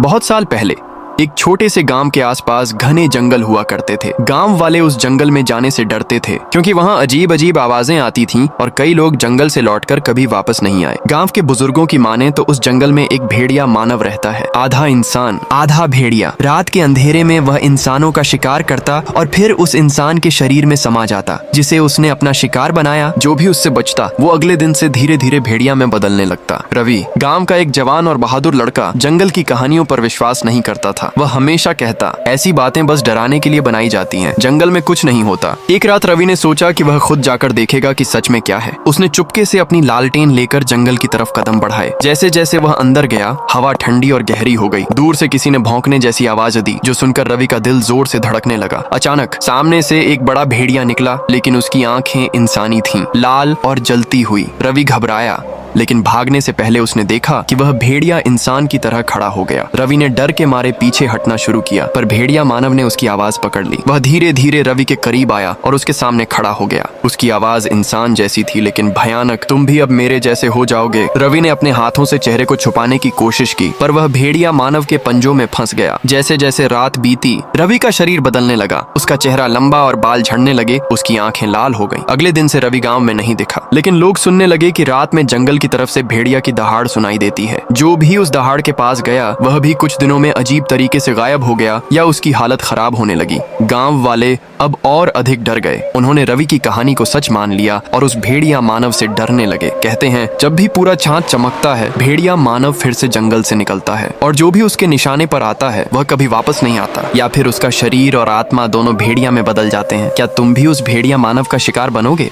बहुत साल पहले एक छोटे से गांव के आसपास घने जंगल हुआ करते थे। गांव वाले उस जंगल में जाने से डरते थे क्योंकि वहां अजीब अजीब आवाजें आती थीं और कई लोग जंगल से लौटकर कभी वापस नहीं आए। गांव के बुजुर्गों की माने तो उस जंगल में एक भेड़िया मानव रहता है, आधा इंसान आधा भेड़िया। रात के अंधेरे में वह इंसानों का शिकार करता और फिर उस इंसान के शरीर में समा जाता जिसे उसने अपना शिकार बनाया। जो भी उससे बचता वो अगले दिन से धीरे धीरे भेड़िया में बदलने लगता। रवि गांव का एक जवान और बहादुर लड़का जंगल की कहानियों पर विश्वास नहीं करता था। वह हमेशा कहता, ऐसी बातें बस डराने के लिए बनाई जाती हैं, जंगल में कुछ नहीं होता। एक रात रवि ने सोचा कि वह खुद जाकर देखेगा कि सच में क्या है। उसने चुपके से अपनी लालटेन लेकर जंगल की तरफ कदम बढ़ाए। जैसे जैसे वह अंदर गया, हवा ठंडी और गहरी हो गई। दूर से किसी ने भौंकने जैसी आवाज दी जो सुनकर रवि का दिल जोर से धड़कने लगा। अचानक सामने से एक बड़ा भेड़िया निकला, लेकिन उसकी आंखें इंसानी थीं, लाल और जलती हुई। रवि घबराया, लेकिन भागने से पहले उसने देखा कि वह भेड़िया इंसान की तरह खड़ा हो गया। रवि ने डर के मारे पीछे हटना शुरू किया, पर भेड़िया मानव ने उसकी आवाज पकड़ ली। वह धीरे धीरे रवि के करीब आया और उसके सामने खड़ा हो गया। उसकी आवाज इंसान जैसी थी लेकिन भयानक। तुम भी अब मेरे जैसे हो जाओगे। रवि ने अपने हाथों से चेहरे को छुपाने की कोशिश की, पर वह भेड़िया मानव के पंजों में फंस गया। जैसे जैसे रात बीती, रवि का शरीर बदलने लगा। उसका चेहरा लंबा और बाल झड़ने लगे, उसकी आंखें लाल हो गईं। अगले दिन से रवि गांव में नहीं दिखा, लेकिन लोग सुनने लगे कि रात में जंगल की तरफ से भेड़िया की दहाड़ सुनाई देती है। जो भी उस दहाड़ के पास गया वह भी कुछ दिनों में अजीब तरीके से गायब हो गया या उसकी हालत खराब होने लगी। गांव वाले अब और अधिक डर गए। उन्होंने रवि की कहानी को सच मान लिया और उस भेड़िया मानव से डरने लगे। कहते हैं, जब भी पूरा चांद चमकता है, भेड़िया मानव फिर से जंगल से निकलता है और जो भी उसके निशाने पर आता है वह कभी वापस नहीं आता, या फिर उसका शरीर और आत्मा दोनों भेड़िया में बदल जाते हैं। क्या तुम भी उस भेड़िया मानव का शिकार बनोगे?